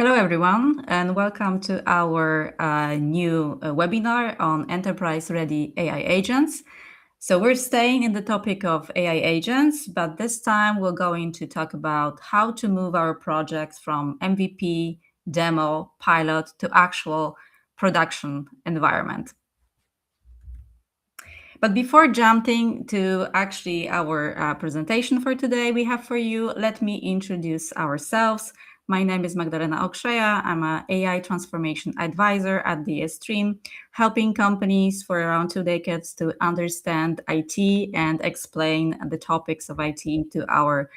Hello, everyone, and welcome to our new webinar on enterprise-ready AI agents. So we're staying in the topic of AI agents, but this time we're going to talk about how to move our projects from MVP, demo, pilot to actual production environment. But before jumping to actually our presentation for today, we have for you, let me introduce ourselves. My name is Magdalena Okrzeja. I'm an AI transformation advisor at the Stream, helping companies for around 2 decades to understand IT and explain the topics of IT to our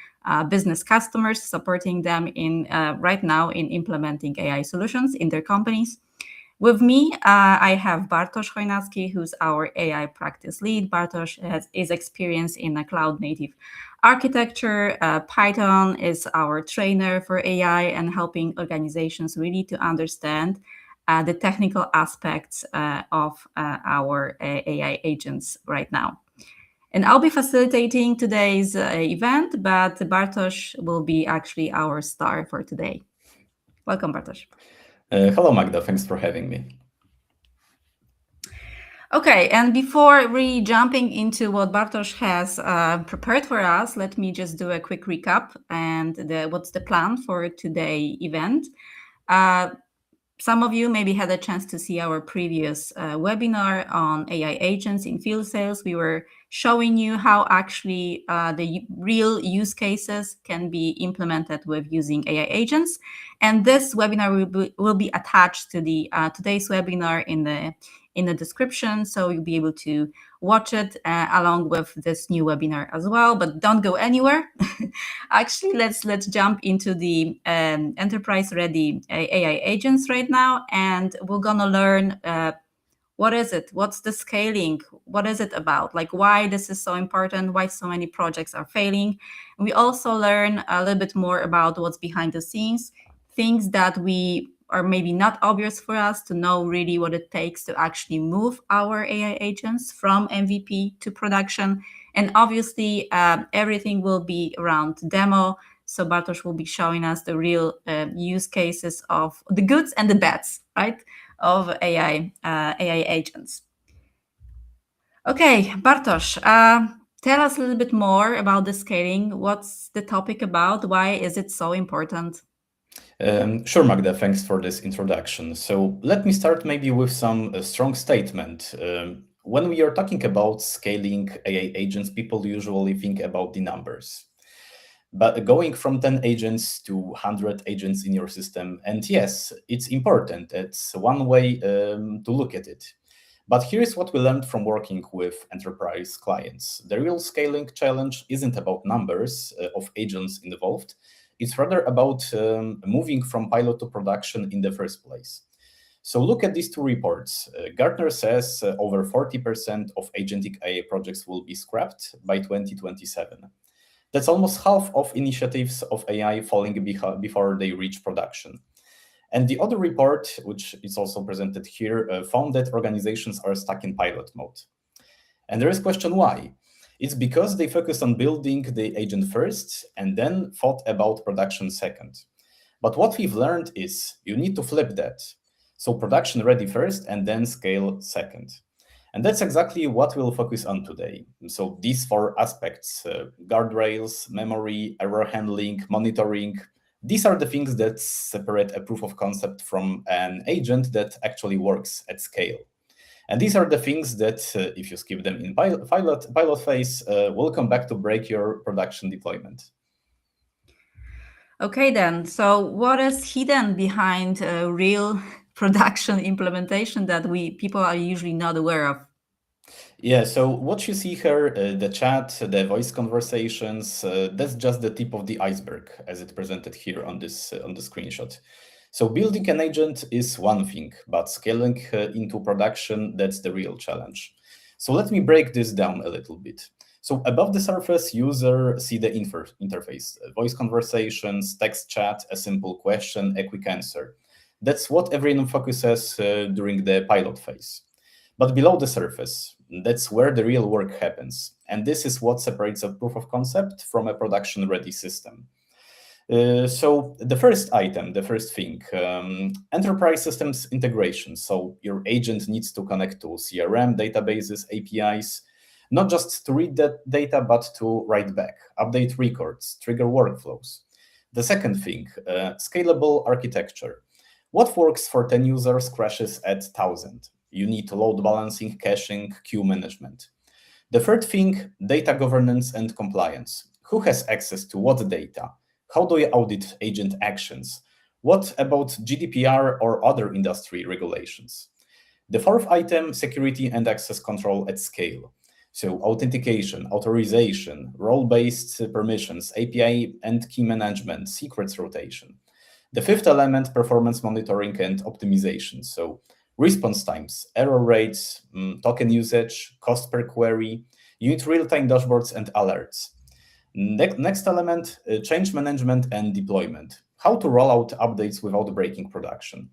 business customers, supporting them in right now in implementing AI solutions in their companies. With me, I have Bartosz Chojnacki, who's our AI practice lead. Bartosz is experienced in a cloud-native architecture. Python is our trainer for AI and helping organizations really to understand the technical aspects of our AI agents right now. And I'll be facilitating today's event, but Bartosz will be actually our star for today. Welcome, Bartosz. Hello, Magda. Thanks for having me. Okay, and before really jumping into what Bartosz has prepared for us, let me just do a quick recap and what's the plan for today's event. Some of you maybe had a chance to see our previous webinar on AI agents in field sales. We were showing you how actually the real use cases can be implemented with using AI agents. And this webinar will be attached to the today's webinar in the description, so you'll be able to watch it along with this new webinar as well. But don't go anywhere. Actually, let's jump into the enterprise-ready AI agents right now, and we're gonna learn what is it, what's the scaling, what is it about, like why this is so important, why so many projects are failing. And we also learn a little bit more about what's behind the scenes, things that we are maybe not obvious for us to know really what it takes to actually move our AI agents from MVP to production. And obviously, everything will be around demo. So Bartosz will be showing us the real use cases of the goods and the bads, right, of AI agents. Okay, Bartosz, tell us a little bit more about the scaling. What's the topic about? Why is it so important? Sure, Magda, thanks for this introduction. So let me start maybe with some strong statement. When we are talking about scaling AI agents, people usually think about the numbers. But going from 10 agents to 100 agents in your system, and yes, it's important. It's one way to look at it. But here's what we learned from working with enterprise clients. The real scaling challenge isn't about numbers of agents involved. It's rather about moving from pilot to production in the first place. So look at these two reports. Gartner says over 40% of agentic AI projects will be scrapped by 2027. That's almost half of initiatives of AI falling before they reach production. And the other report, which is also presented here, found that organizations are stuck in pilot mode. And there is question why. It's because they focused on building the agent first and then thought about production second. But what we've learned is you need to flip that. So production ready first and then scale second. And that's exactly what we'll focus on today. So these four aspects, guardrails, memory, error handling, monitoring, these are the things that separate a proof of concept from an agent that actually works at scale. And these are the things that, if you skip them in pilot phase, will come back to break your production deployment. Okay, then. So what is hidden behind a real production implementation that people are usually not aware of? Yeah, so what you see here, the chat, the voice conversations, that's just the tip of the iceberg as it presented here on this on the screenshot. So building an agent is one thing, but scaling into production, that's the real challenge. So let me break this down a little bit. So above the surface, user see the interface, voice conversations, text chat, a simple question, a quick answer. That's what everyone focuses during the pilot phase. But below the surface, that's where the real work happens. And this is what separates a proof of concept from a production-ready system. So the first item, the first thing, enterprise systems integration. So your agent needs to connect to CRM, databases, APIs, not just to read that data, but to write back, update records, trigger workflows. The second thing, scalable architecture. What works for 10 users crashes at 1,000. You need load balancing, caching, queue management. The third thing, data governance and compliance. Who has access to what data? How do you audit agent actions? What about GDPR or other industry regulations? The fourth item, security and access control at scale. So authentication, authorization, role-based permissions, API and key management, secrets rotation. The fifth element, performance monitoring and optimization. So response times, error rates, token usage, cost per query. You need real-time dashboards and alerts. Next element, change management and deployment. How to roll out updates without breaking production.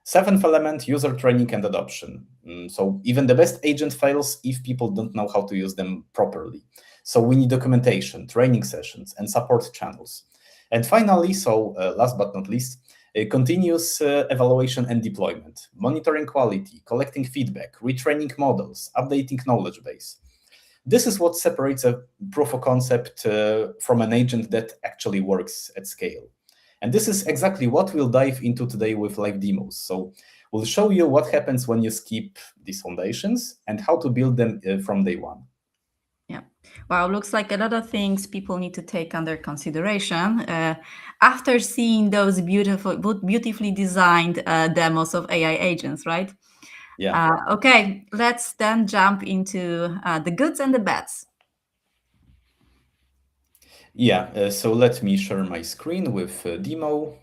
Seventh element, user training and adoption. So even the best agent fails if people don't know how to use them properly. So we need documentation, training sessions, and support channels. And finally, so last but not least, continuous evaluation and deployment, monitoring quality, collecting feedback, retraining models, updating knowledge base. This is what separates a proof of concept from an agent that actually works at scale. And this is exactly what we'll dive into today with live demos. So we'll show you what happens when you skip these foundations and how to build them from day one. Yeah. Wow, looks like a lot of things people need to take under consideration after seeing those beautifully designed demos of AI agents, right? Yeah. Okay, let's then jump into the goods and the bads. Yeah, so let me share my screen with demo.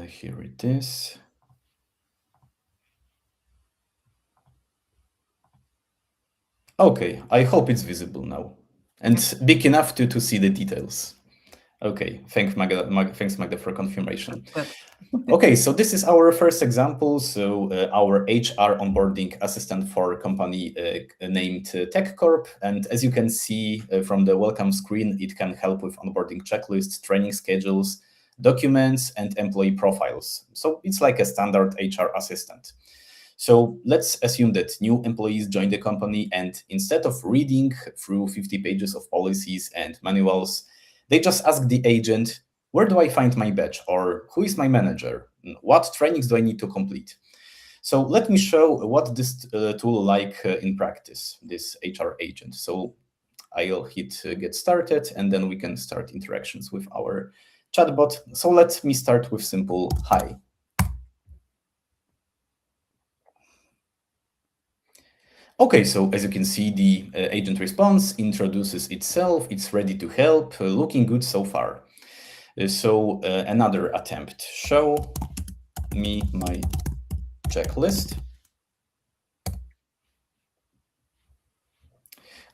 Here it is. Okay, I hope it's visible now and big enough to see the details. Okay, thanks Magda for confirmation. Good. Okay, so this is our first example. So our HR onboarding assistant for a company named Tech Corp. And as you can see from the welcome screen, it can help with onboarding checklists, training schedules, documents, and employee profiles. So it's like a standard HR assistant. So let's assume that new employees join the company, and instead of reading through 50 pages of policies and manuals, they just ask the agent, where do I find my badge? Or who is my manager? What trainings do I need to complete? So let me show what this tool like in practice, this HR agent. So I'll hit get started, and then we can start interactions with our chatbot. So let me start with simple hi. Okay, so as you can see, the agent response introduces itself. It's ready to help, looking good so far. So another attempt, show me my checklist.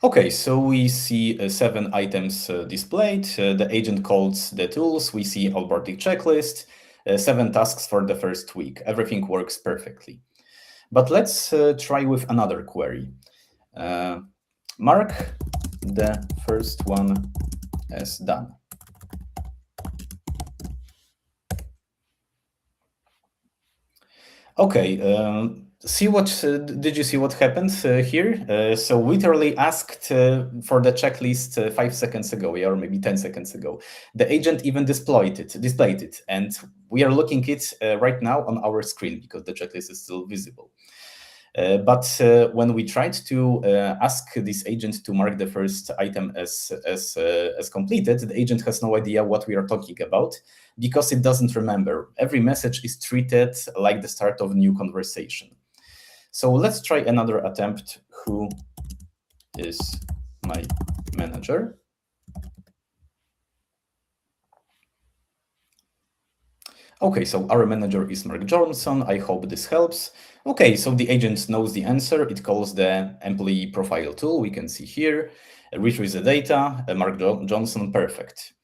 Okay, so we see 7 items displayed. The agent calls the tools. We see onboarding checklist, 7 tasks for the first week. Everything works perfectly. But let's try with another query. Mark the first one as done. Okay, did you see what happened here? So we literally asked for the checklist 5 seconds ago, or maybe 10 seconds ago. The agent even displayed it, and we are looking at it right now on our screen because the checklist is still visible. But when we tried to ask this agent to mark the first item as completed, the agent has no idea what we are talking about because it doesn't remember. Every message is treated like the start of a new conversation. So let's try another attempt. Who is my manager? Okay, so our manager is Mark Johnson. I hope this helps. Okay, so the agent knows the answer. It calls the employee profile tool. We can see here, retrieves the data, Mark Johnson, perfect.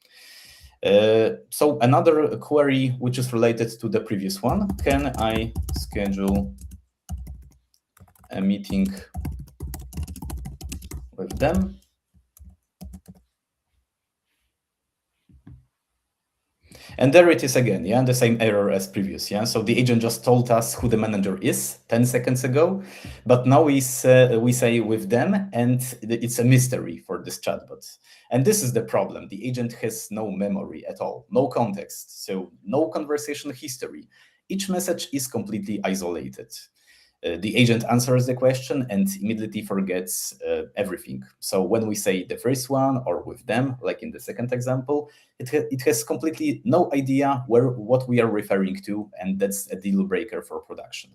So another query which is related to the previous one. Can I schedule a meeting with them? And there it is again, yeah, the same error as previous, yeah. So the agent just told us who the manager is 10 seconds ago, but now we say with them, and it's a mystery for this chatbot. And this is the problem. The agent has no memory at all, no context, so no conversation history. Each message is completely isolated. The agent answers the question and immediately forgets everything. So when we say the first one or with them, like in the second example, it has completely no idea what we are referring to, and that's a deal breaker for production.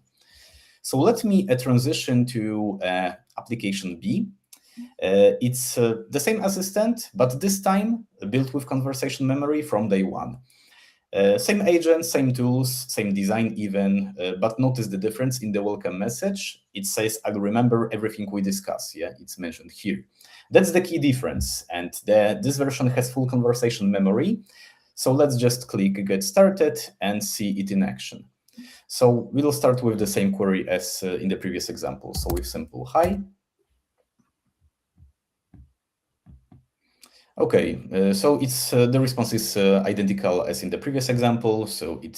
So let me transition to application B. It's the same assistant, but this time built with conversation memory from day one. Same agent, same tools, same design even, but notice the difference in the welcome message. It says, I'll remember everything we discuss. Yeah, it's mentioned here. That's the key difference. And this version has full conversation memory. So let's just click get started and see it in action. So we'll start with the same query as in the previous example. So with simple hi. Okay, so it's the response is identical as in the previous example. So it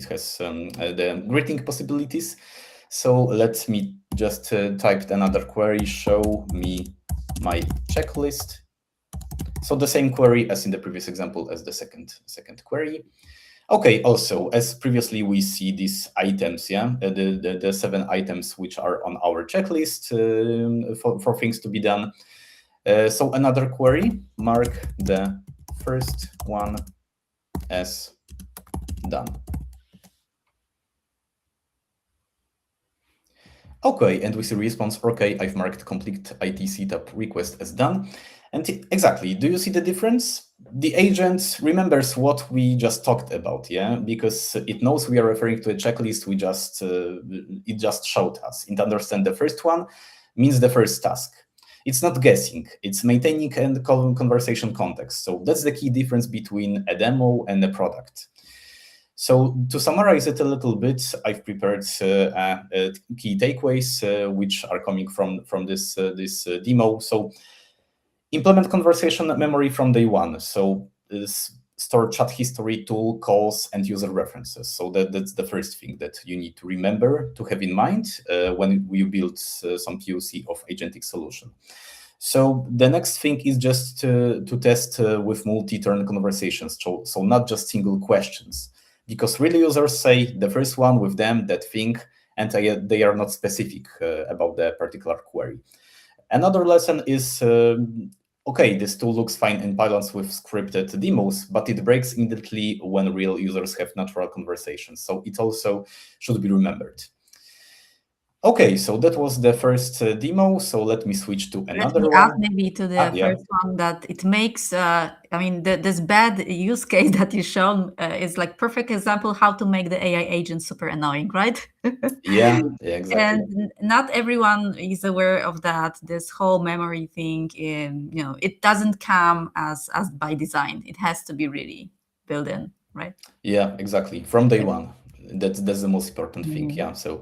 has the greeting possibilities. So let me just type another query, show me my checklist. So the same query as in the previous example as the second query. Okay, also, as previously we see these items, yeah, the 7 items which are on our checklist for things to be done. So another query, mark the first one as done. Okay, and we see response, okay, I've marked complete IT setup request as done. And exactly, do you see the difference? The agent remembers what we just talked about, yeah, because it knows we are referring to a checklist. It just showed us. It understands the first one means the first task. It's not guessing, it's maintaining and conversation context. So that's the key difference between a demo and a product. So to summarize it a little bit, I've prepared key takeaways which are coming from this demo. So implement conversation memory from day one. So store chat history, tool, calls, and user references. So that's the first thing that you need to remember to have in mind when you build some POC of agentic solution. So the next thing is just to test with multi-turn conversations. So not just single questions, because real users say the first one with them, that thing, and they are not specific about the particular query. Another lesson is, okay, this tool looks fine in pilots with scripted demos, but it breaks immediately when real users have natural conversations. So it also should be remembered. Okay, so that was the first demo. So let me switch to another one. Add maybe to the first one that it makes, I mean, this bad use case that you shown is like perfect example how to make the AI agent super annoying, right? Yeah, exactly. And not everyone is aware of that. This whole memory thing, it doesn't come as by design. It has to be really built in, right? Yeah, exactly. From day one. That's the most important thing. Yeah. So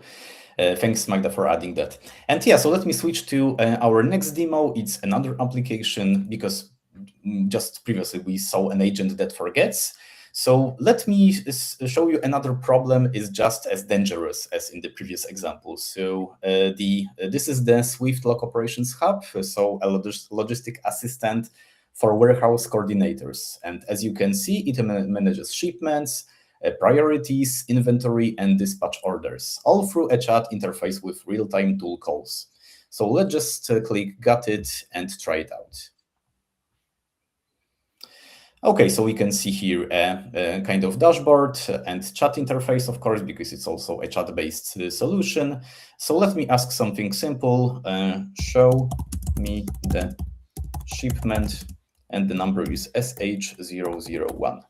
thanks, Magda, for adding that. And yeah, so let me switch to our next demo. It's another application because just previously we saw an agent that forgets. So let me show you another problem is just as dangerous as in the previous example. So this is the Swift Log Operations Hub, so a logistic assistant for warehouse coordinators. And as you can see, it manages shipments, priorities, inventory, and dispatch orders, all through a chat interface with real-time tool calls. So let's just click Got It and try it out. Okay, so we can see here a kind of dashboard and chat interface, of course, because it's also a chat-based solution. So let me ask something simple. Show me the shipment, and the number is SH001.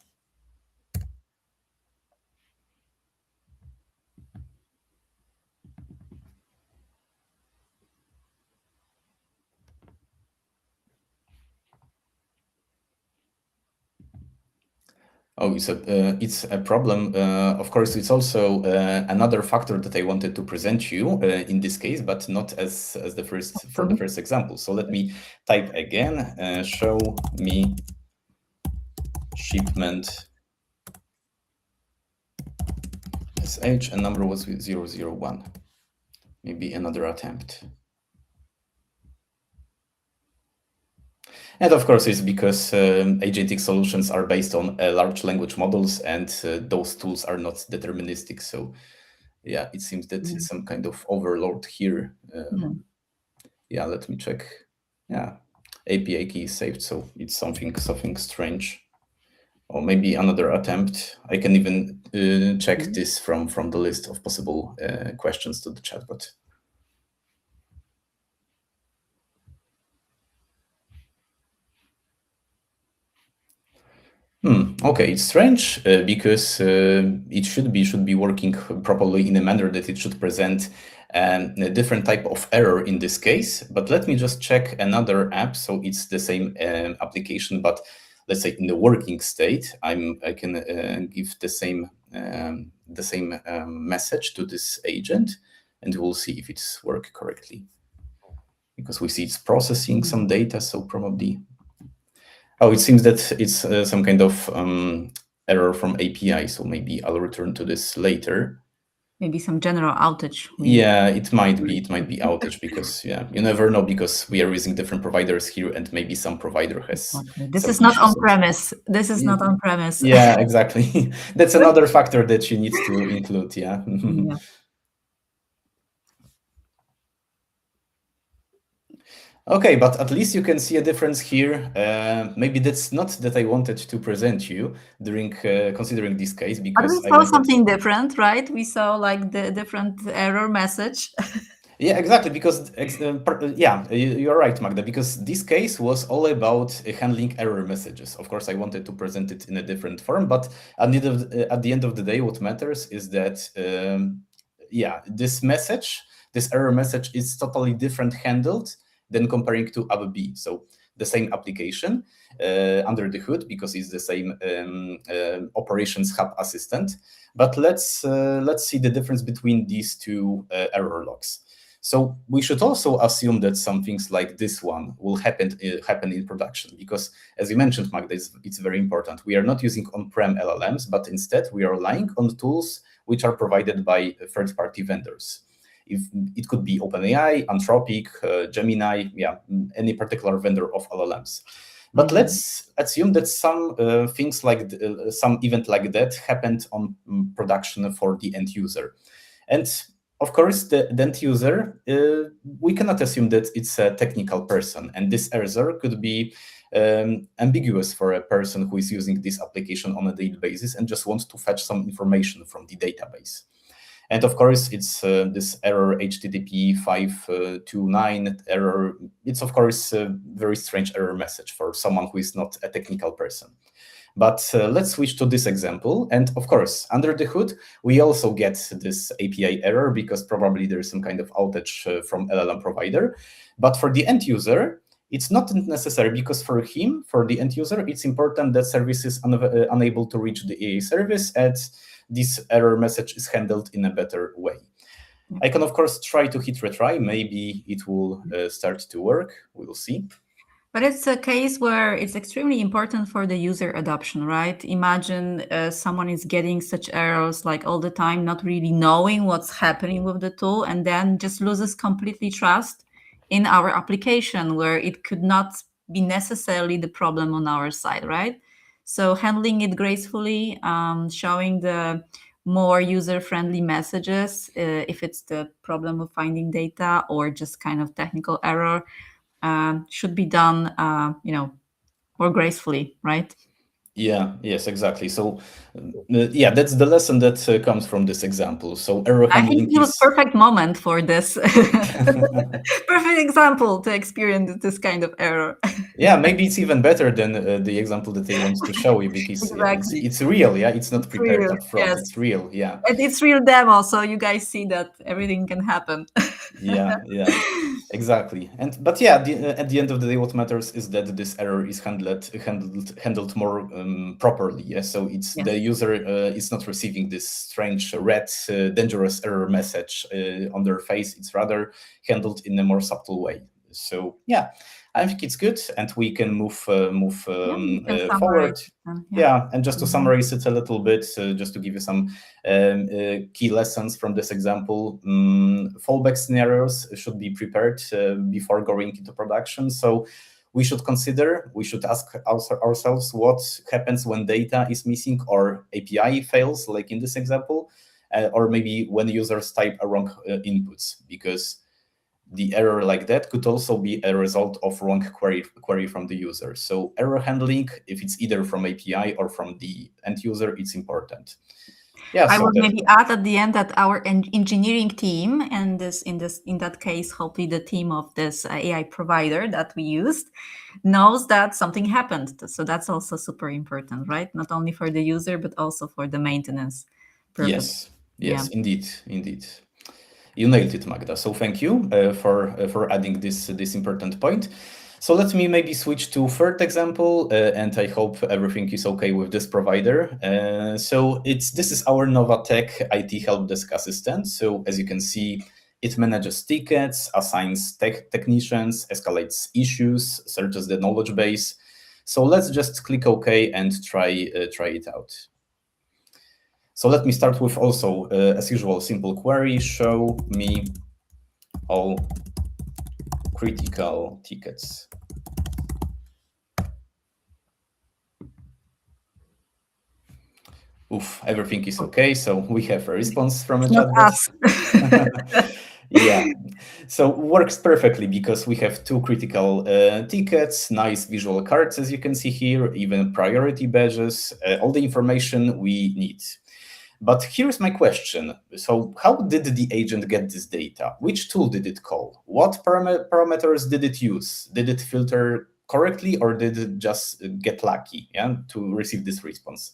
Oh, it's a problem. Of course, it's also another factor that I wanted to present you in this case, but not as the first for the first example. So let me type again. Show me shipment This age and number was 001. Maybe another attempt. And of course, it's because agentic solutions are based on large language models, and those tools are not deterministic. So yeah, it seems that it's some kind of overload here. Yeah, let me check. Yeah, API key is saved, so it's something strange. Or maybe another attempt. I can even check this from the list of possible questions to the chatbot. Okay, it's strange because it should be working properly in a manner that it should present a different type of error in this case. But let me just check another app. So it's the same application, but let's say in the working state, I can give the same message to this agent, and we'll see if it's work correctly. Because we see it's processing some data, so probably. Oh, it seems that it's some kind of error from API, so maybe I'll return to this later. Maybe some general outage. Yeah, it might be outage because you never know, because we are using different providers here, and maybe some provider has. This is not on premise. This is not on premise. Yeah, exactly. That's another factor that you need to include. Yeah. Yeah. Okay, but at least you can see a difference here. Maybe that's not that I wanted to present you during considering this case, because But we saw something different, right? We saw like the different error message. Yeah, exactly. Because you're right, Magda. Because this case was all about handling error messages. Of course, I wanted to present it in a different form, but at the end of the day, what matters is that this error message is totally different handled than comparing to app B. So the same application under the hood, because it's the same operations hub assistant. But let's see the difference between these two error logs. So we should also assume that some things like this one will happen in production, because, as you mentioned, Magda, it's very important. We are not using on-prem LLMs, but instead we are relying on tools which are provided by third-party vendors. If it could be OpenAI, Anthropic, Gemini, any particular vendor of LLMs. But let's assume that some things like some event like that happened on production for the end user. And of course, the end user, we cannot assume that it's a technical person. And this error could be ambiguous for a person who is using this application on a daily basis and just wants to fetch some information from the database. And of course, it's this error HTTP 529 error. It's of course a very strange error message for someone who is not a technical person. But let's switch to this example. And of course, under the hood, we also get this API error because probably there is some kind of outage from LLM provider. But for the end user, it's not necessary, because for the end user, it's important that service is unable to reach the AI service, and this error message is handled in a better way. I can, of course, try to hit retry. Maybe it will start to work. We'll see. But it's a case where it's extremely important for the user adoption, right? Imagine someone is getting such errors like all the time, not really knowing what's happening with the tool, and then just loses completely trust in our application, where it could not be necessarily the problem on our side, right? So handling it gracefully, showing the more user-friendly messages, if it's the problem of finding data or just kind of technical error, should be done, more gracefully, right? Yeah, yes, exactly. So, that's the lesson that comes from this example. So error handling I think it was perfect moment for this. Perfect example to experience this kind of error. Yeah, maybe it's even better than the example that they want to show you, because Exactly. it's real. Yeah, it's not prepared Real, up front. yes. It's real. Yeah. And it's real demo, so you guys see that everything can happen. Yeah, exactly. But at the end of the day, what matters is that this error is handled more properly. Yeah, so it's the user is not receiving this strange red dangerous error message on their face. It's rather handled in a more subtle way. So yeah, I think it's good, and we can move Yeah, you can summarize. forward. Yeah. Yeah, and just to Mhm. summarize it a little bit, just to give you some key lessons from this example, fallback scenarios should be prepared before going into production. So we should ask ourselves what happens when data is missing or API fails, like in this example, or maybe when users type a wrong inputs, because the error like that could also be a result of wrong query from the user. So error handling, if it's either from API or from the end user, it's important. Yeah, I so will maybe add at the end that our engineering team, and in that case, hopefully the team of this AI provider that we used, knows that something happened. So that's also super important, right? Not only for the user, but also for the maintenance purpose. yes, Yeah. yes, indeed. You nailed it, Magda. So thank you for adding this important point. So let me maybe switch to third example, and I hope everything is okay with this provider. So this is our Novatech IT help desk assistant. So as you can see, it manages tickets, assigns technicians, escalates issues, searches the knowledge base. So let's just click OK and try it out. So let me start with also, as usual, simple query, show me all critical tickets. Oof, everything is okay. So we have a response from a It's not chatbot. us. Yeah, so works perfectly because we have two critical tickets, nice visual cards, as you can see here, even priority badges, all the information we need. But here's my question. So how did the agent get this data? Which tool did it call? What parameters did it use? Did it filter correctly, or did it just get lucky, yeah, to receive this response?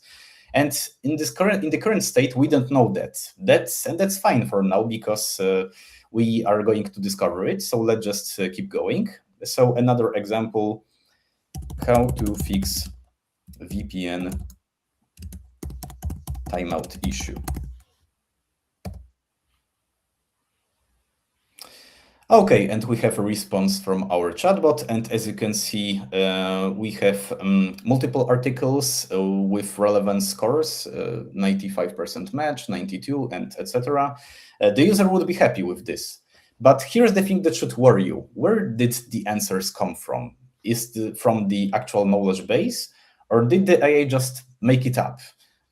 And in the current state, we don't know that. That's fine for now, because we are going to discover it. So let's just keep going. So another example, how to fix VPN timeout issue. Okay, and we have a response from our chatbot, and as you can see, we have multiple articles with relevant scores, 95% match, 92, and etc. The user would be happy with this. But here's the thing that should worry you. Where did the answers come from? Is it from the actual knowledge base, or did the AI just make it up?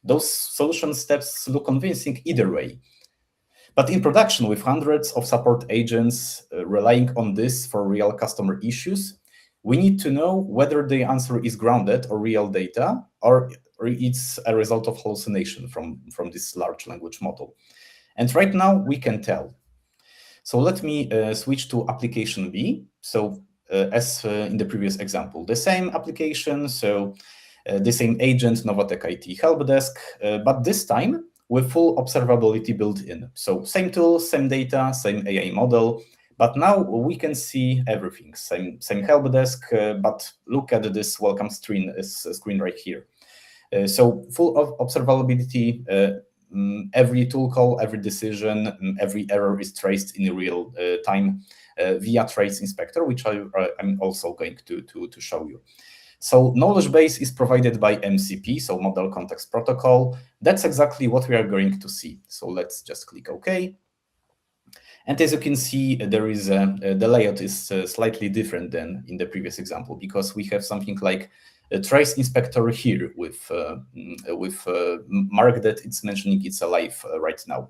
Those solution steps look convincing either way. But in production, with hundreds of support agents relying on this for real customer issues, we need to know whether the answer is grounded or real data, or it's a result of hallucination from this large language model. And right now, we can tell. So let me switch to application B. So as in the previous example, the same application, so the same agent, Novatech IT help desk, but this time with full observability built in. So same tool, same data, same AI model, but now we can see everything. Same help desk, but look at this welcome screen right here. So full of observability, every tool call, every decision, every error is traced in real time via Trace Inspector, which I'm also going to show you. So knowledge base is provided by MCP, so Model Context Protocol. That's exactly what we are going to see. So let's just click OK. And as you can see, there is the layout is slightly different than in the previous example, because we have something like a trace inspector here with mark that it's mentioning it's alive right now.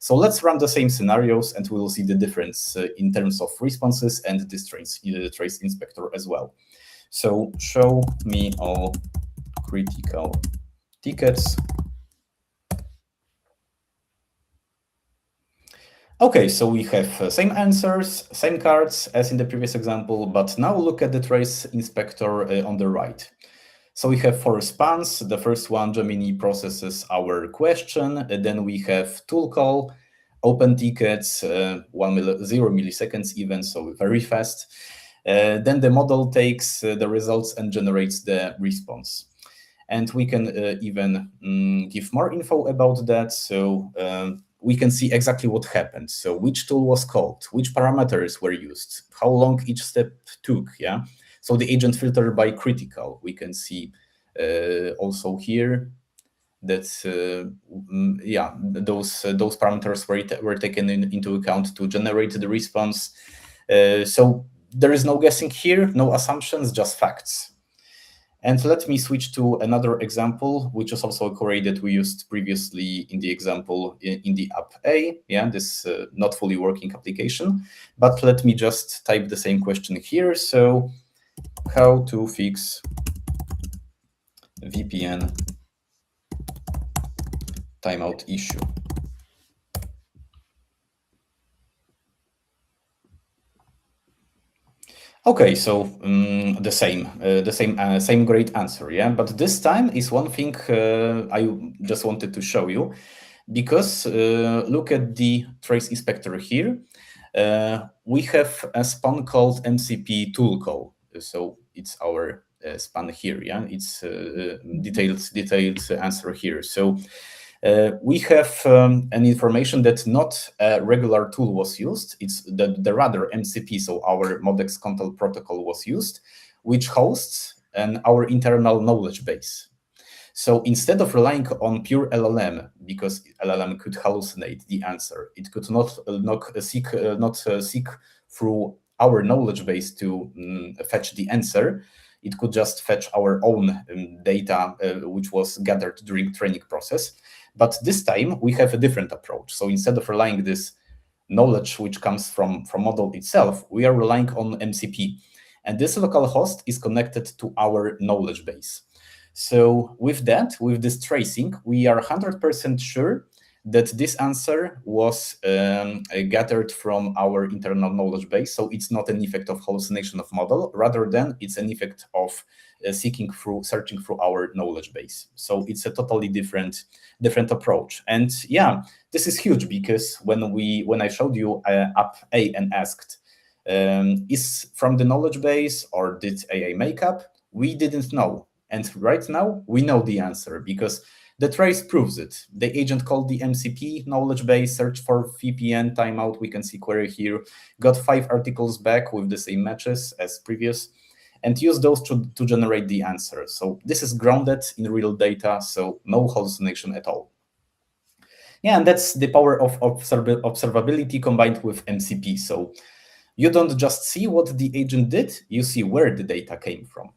So let's run the same scenarios, and we will see the difference in terms of responses and this trace inspector as well. So show me all critical tickets. Okay, so we have same answers, same cards as in the previous example, but now look at the trace inspector on the right. So we have 4 spans. The first one, Gemini processes our question. Then we have tool call, open tickets, 0 milliseconds even, so very fast. Then the model takes the results and generates the response. And we can even give more info about that. So we can see exactly what happened. So which tool was called, which parameters were used, how long each step took. Yeah. So the agent filter by critical. We can see also here that those parameters were taken into account to generate the response. So there is no guessing here, no assumptions, just facts. And let me switch to another example, which is also a query that we used previously in the example in the app A. Yeah, this not fully working application. But let me just type the same question here. So how to fix VPN timeout issue. Okay, so same great answer, yeah. But this time is one thing I just wanted to show you, because look at the trace inspector here. We have a span called MCP tool call. So it's our span here, yeah. It's detailed answer here. So we have an information that not a regular tool was used. It's the rather MCP, so our Modex control protocol was used, which hosts our internal knowledge base. So instead of relying on pure LLM, because LLM could hallucinate the answer, it could not seek through our knowledge base to fetch the answer. It could just fetch our own data, which was gathered during training process. But this time we have a different approach. So instead of relying this knowledge which comes from model itself, we are relying on MCP. And this local host is connected to our knowledge base. So with that, with this tracing, we are 100% sure that this answer was gathered from our internal knowledge base. So it's not an effect of hallucination of model, rather than it's an effect of searching through our knowledge base. So it's a totally different approach. And yeah, this is huge, because when I showed you app A and asked, is from the knowledge base or did AA make up? We didn't know. And right now we know the answer, because the trace proves it. The agent called the MCP knowledge base, searched for VPN timeout. We can see query here, got 5 articles back with the same matches as previous, and used those to generate the answer. So this is grounded in real data, so no hallucination at all. Yeah, and that's the power of observability combined with MCP. So you don't just see what the agent did, you see where the data came from.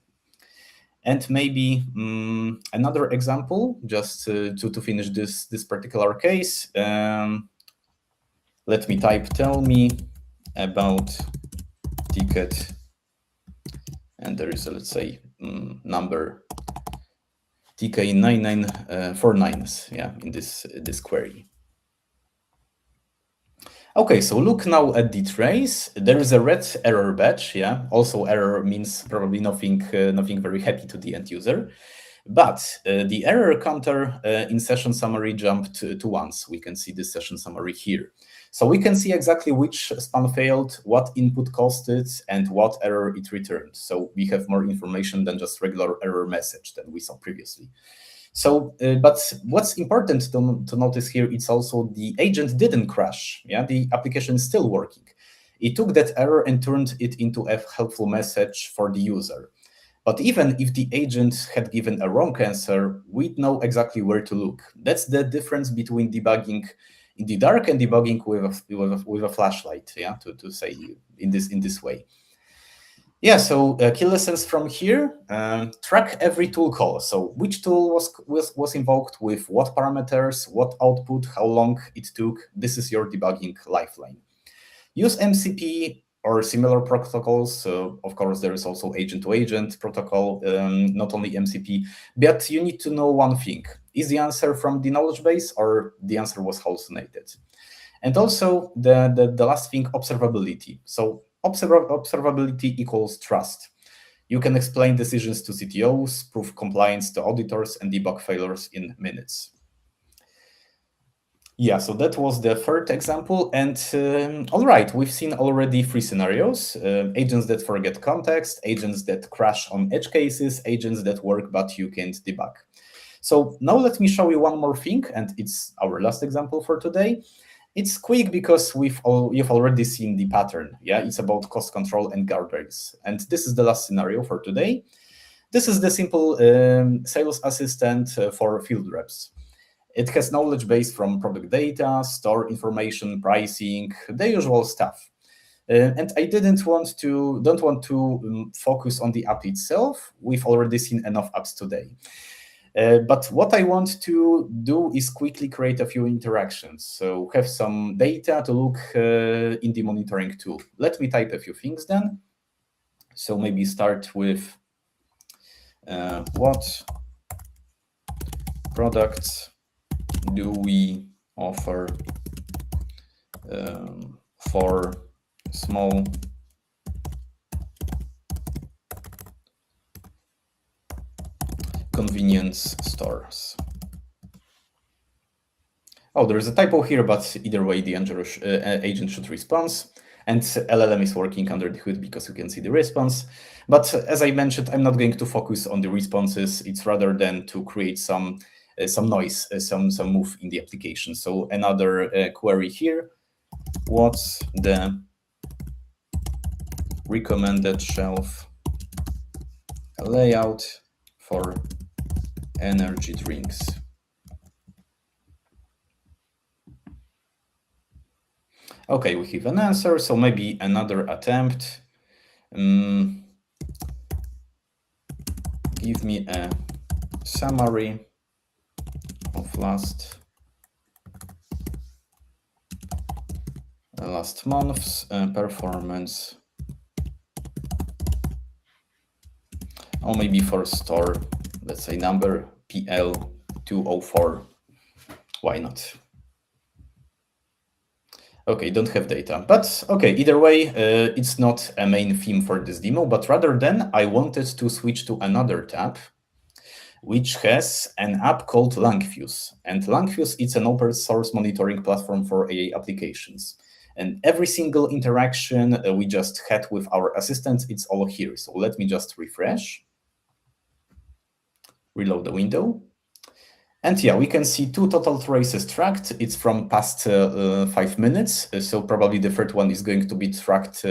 And maybe another example, just to finish this particular case. Let me type, tell me about ticket, and there is a, let's say, number TK9949, yeah, in this query. Okay, so look now at the trace. There is a red error badge. Yeah, also error means probably nothing very happy to the end user. But the error counter in session summary jumped to once. We can see this session summary here. So we can see exactly which span failed, what input caused it, and what error it returned. So we have more information than just regular error message that we saw previously. So, but what's important to notice here, it's also the agent didn't crash. Yeah, the application is still working. It took that error and turned it into a helpful message for the user. But even if the agent had given a wrong answer, we'd know exactly where to look. That's the difference between debugging in the dark and debugging with a flashlight. Yeah, to say in this way. Yeah, so key lessons from here: track every tool call. So which tool was invoked with what parameters, what output, how long it took. This is your debugging lifeline. Use MCP or similar protocols. So of course, there is also agent-to-agent protocol, not only MCP. But you need to know one thing: is the answer from the knowledge base or the answer was hallucinated? And also the last thing, observability. So observability equals trust. You can explain decisions to CTOs, prove compliance to auditors, and debug failures in minutes. Yeah, so that was the third example. And all right, we've seen already 3 scenarios: agents that forget context, agents that crash on edge cases, agents that work but you can't debug. So now let me show you one more thing, and it's our last example for today. It's quick because you've already seen the pattern. Yeah, it's about cost control and guardrails. And this is the last scenario for today. This is the simple sales assistant for field reps. It has knowledge base from product data, store information, pricing, the usual stuff. And I don't want to focus on the app itself. We've already seen enough apps today. But what I want to do is quickly create a few interactions. So have some data to look in the monitoring tool. Let me type a few things then. So maybe start with what products do we offer for small convenience stores? Oh, there's a typo here, but either way, the agent should respond. And LLM is working under the hood because you can see the response. But as I mentioned, I'm not going to focus on the responses. It's rather than to create some noise, some move in the application. So another query here. What's the recommended shelf layout for energy drinks? Okay, we have an answer, so maybe another attempt. Give me a summary of last month's performance. Or maybe for store, let's say number PL204. Why not? Okay, don't have data, but okay, either way, it's not a main theme for this demo, but rather than I wanted to switch to another tab, which has an app called Langfuse. And Langfuse is an open source monitoring platform for AI applications. And every single interaction we just had with our assistants, it's all here. So let me just refresh, reload the window. And yeah, we can see 2 total traces tracked. It's from past 5 minutes. So probably the third one is going to be tracked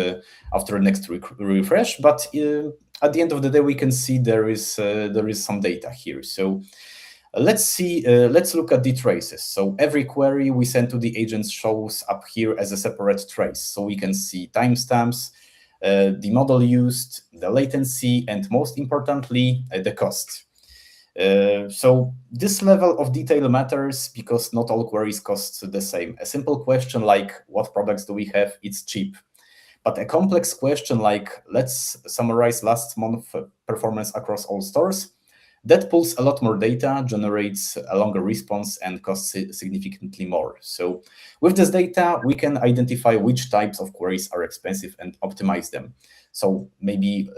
after next refresh. But at the end of the day, we can see there is some data here. So let's look at the traces. So every query we send to the agents shows up here as a separate trace. So we can see timestamps, the model used, the latency, and most importantly, the cost. So this level of detail matters because not all queries cost the same. A simple question like, what products do we have? It's cheap. But a complex question like, let's summarize last month's performance across all stores, that pulls a lot more data, generates a longer response, and costs significantly more. So with this data, we can identify which types of queries are expensive and optimize them. So maybe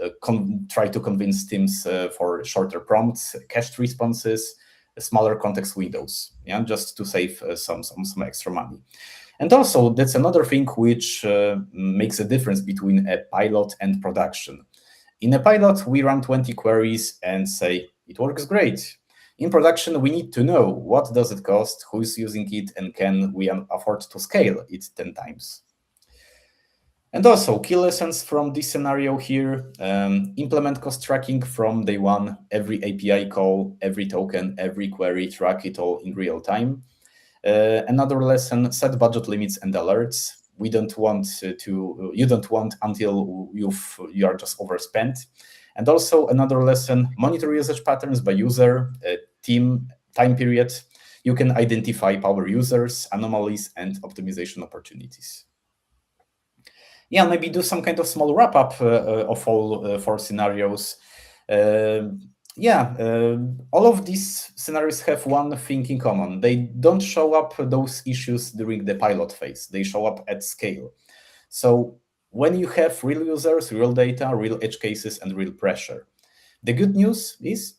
try to convince teams for shorter prompts, cached responses, smaller context windows, yeah, just to save some extra money. And also, that's another thing which makes a difference between a pilot and production. In a pilot, we run 20 queries and say, it works great. In production, we need to know what does it cost, who is using it, and can we afford to scale it 10 times. And also, key lessons from this scenario here, implement cost tracking from day one, every API call, every token, every query, track it all in real time. Another lesson, set budget limits and alerts. You don't want until you are just overspent. And also another lesson, monitor usage patterns by user, team, time period. You can identify power users, anomalies, and optimization opportunities. Yeah, maybe do some kind of small wrap up of all 4 scenarios. All of these scenarios have one thing in common. They don't show up those issues during the pilot phase. They show up at scale. So when you have real users, real data, real edge cases, and real pressure. The good news is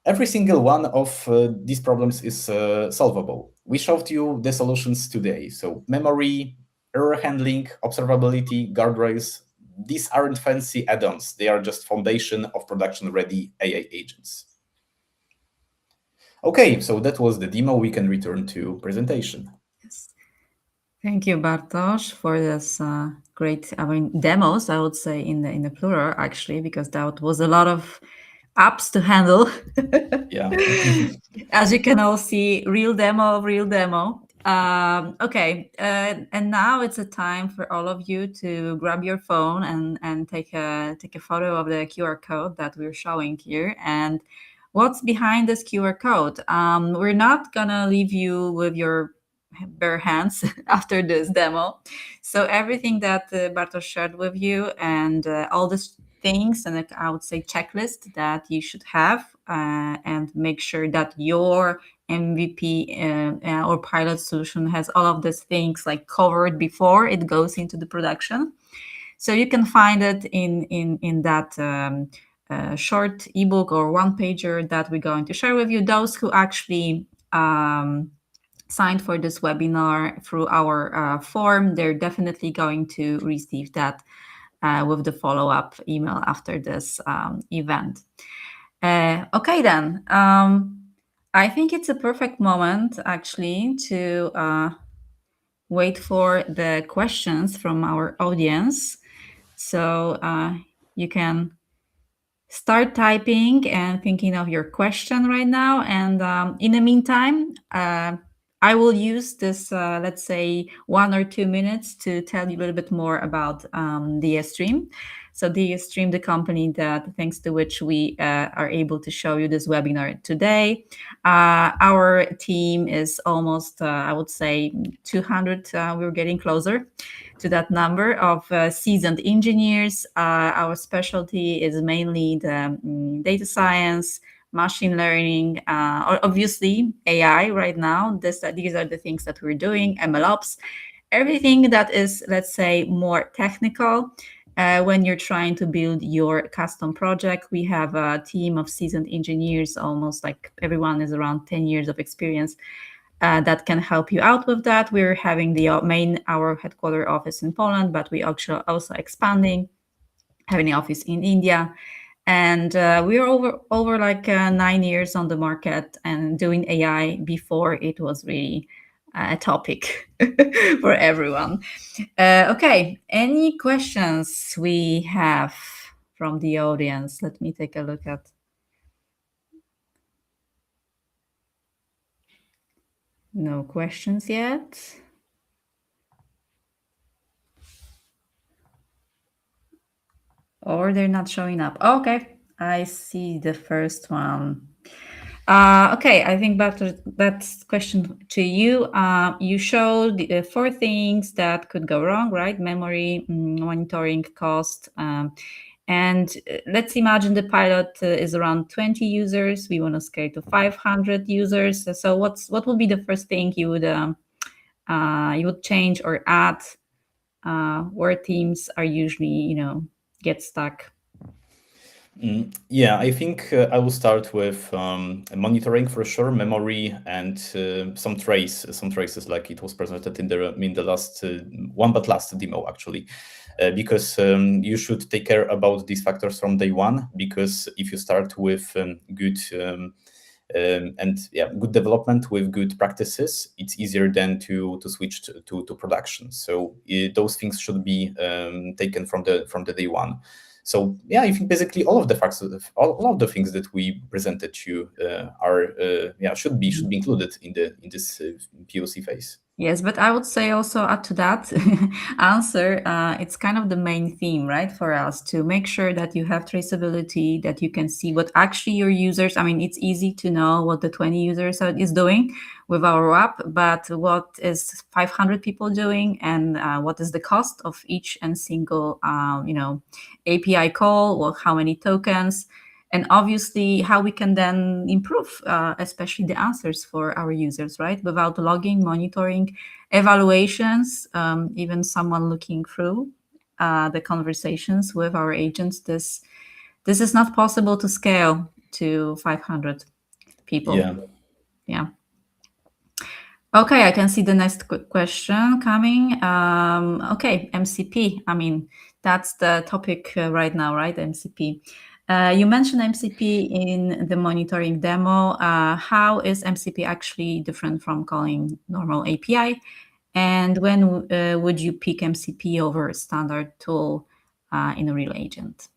every single one of these problems is solvable. We showed you the solutions today. So memory, error handling, observability, guardrails, these aren't fancy add-ons. They are just foundation of production-ready AI agents. Okay, so that was the demo. We can return to presentation. Yes. Thank you, Bartosz, for this great, I mean, demos, I would say in the plural, actually, because that was a lot of apps to handle. Yeah. As you can all see, real demo, real demo. Okay, and now it's a time for all of you to grab your phone and take a photo of the QR code that we're showing here. And what's behind this QR code? We're not gonna leave you with your bare hands after this demo. So everything that Bartosz shared with you and all these things, and like, I would say checklist that you should have and make sure that your MVP or pilot solution has all of these things like covered before it goes into the production. So you can find it in that short ebook or one pager that we're going to share with you. Those who actually signed for this webinar through our form, they're definitely going to receive that with the follow-up email after this event. Okay, then. I think it's a perfect moment actually to wait for the questions from our audience. So you can start typing and thinking of your question right now. And in the meantime, I will use this, let's say, 1 or 2 minutes to tell you a little bit more about DStream. So DStream, the company that thanks to which we are able to show you this webinar today. Our team is almost, I would say, 200. We're getting closer to that number of seasoned engineers. Our specialty is mainly the data science, machine learning, or obviously AI right now. These are the things that we're doing, MLOps, everything that is, let's say, more technical. When you're trying to build your custom project, we have a team of seasoned engineers, almost like everyone is around 10 years of experience that can help you out with that. We're having our headquarter office in Poland, but we actually also expanding, having an office in India. And we're over like 9 years on the market and doing AI before it was really a topic for everyone. Okay, any questions we have from the audience? Let me take a look at. No questions yet. Or they're not showing up. Okay, I see the first one. Okay, I think back to that question to you. You showed four things that could go wrong, right? Memory, monitoring, cost. And let's imagine the pilot is around 20 users. We want to scale to 500 users. So what would be the first thing you would change or add where teams are usually, get stuck? Yeah, I think I will start with monitoring for sure, memory, and some traces like it was presented in the last last demo actually, because you should take care about these factors from day one. Because if you start with good good development with good practices, it's easier then to switch to production. So those things should be taken from the day one. So yeah, I think basically all of the facts, all of the things that we presented to you should be included in this POC phase. Yes, but I would say also add to that answer, it's kind of the main theme, right, for us to make sure that you have traceability, that you can see what actually your users, I mean, it's easy to know what the 20 users is doing with our app, but what is 500 people doing and what is the cost of each and single, API call, or how many tokens, and obviously how we can then improve especially the answers for our users, right, without logging, monitoring, evaluations, even someone looking through the conversations with our agents. This is not possible to scale to 500 people. Yeah. Okay, I can see the next question coming. Okay, MCP. I mean, that's the topic right now, right? MCP. You mentioned MCP in the monitoring demo. How is MCP actually different from calling normal API? And when would you pick MCP over a standard tool in a real agent?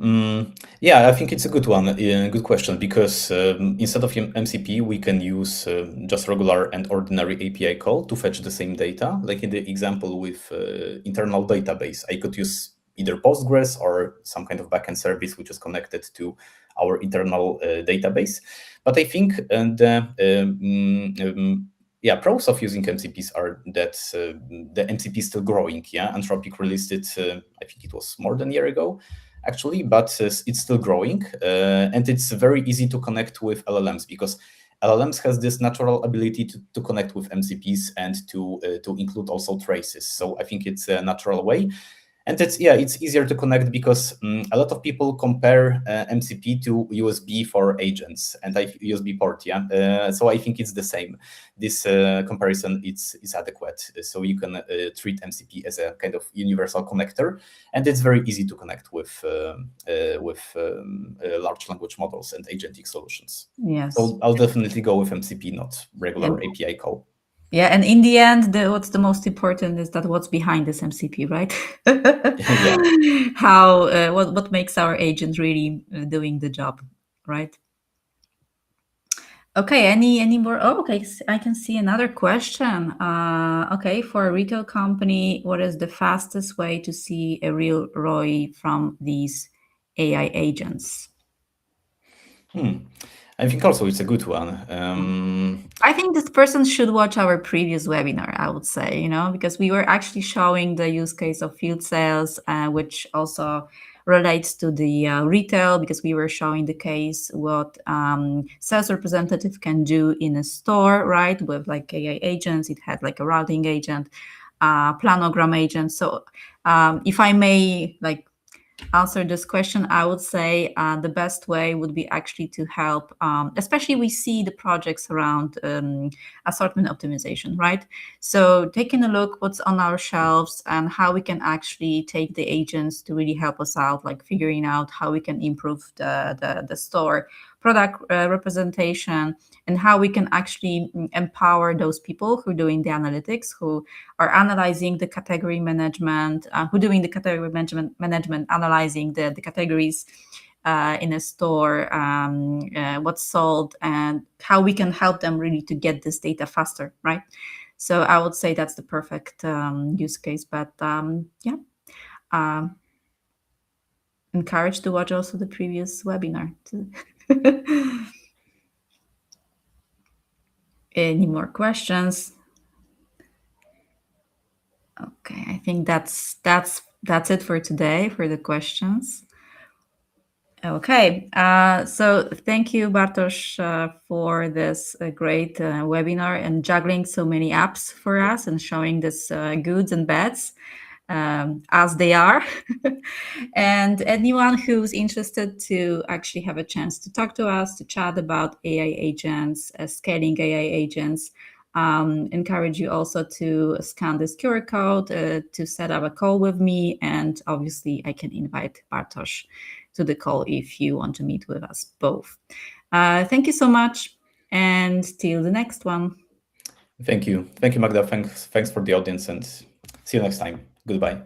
Yeah, I think it's a good one, good question, because instead of MCP, we can use just regular and ordinary API call to fetch the same data. Like in the example with internal database, I could use either Postgres or some kind of backend service which is connected to our internal database. But I think yeah, pros of using MCPs are that the MCP is still growing. Yeah, Anthropic released it, I think it was more than a year ago, actually, but it's still growing, and it's very easy to connect with LLMs because LLMs has this natural ability to connect with MCPs and to include also traces. So I think it's a natural way. And it's easier to connect because a lot of people compare MCP to USB for agents and USB port. Yeah, so I think it's the same. This comparison is adequate. So you can treat MCP as a kind of universal connector, and it's very easy to connect with large language models and agentic solutions. Yes. So I'll definitely go with MCP, not regular And API call. yeah, and in the end, what's the most important is that what's behind this MCP, right? Yeah. How what makes our agent really doing the job, right? Okay, any more? Oh, okay, I can see another question. Okay, for a retail company, what is the fastest way to see a real ROI from these AI agents? I think also it's a good one. I think this person should watch our previous webinar, I would say, because we were actually showing the use case of field sales, which also relates to the retail, because we were showing the case what sales representative can do in a store, right? With like AI agents, it had like a routing agent, planogram agent. So if I may like answer this question, I would say the best way would be actually to help, especially we see the projects around assortment optimization, right? So taking a look what's on our shelves and how we can actually take the agents to really help us out, like figuring out how we can improve the store product representation and how we can actually empower those people who are doing the analytics, who are analyzing the category management, who doing the category management, analyzing the categories in a store, what's sold, and how we can help them really to get this data faster, right? So I would say that's the perfect use case. But yeah, encouraged to watch also the previous webinar. Any more questions? Okay, I think that's it for today for the questions. Okay, so thank you, Bartosz, for this great webinar and juggling so many apps for us and showing this goods and bads as they are. And anyone who's interested to actually have a chance to talk to us, to chat about AI agents, scaling AI agents, encourage you also to scan this QR code to set up a call with me. And obviously, I can invite Bartosz to the call if you want to meet with us both. Thank you so much, and till the next one. Thank you, Magda. Thanks for the audience, and see you next time. Goodbye.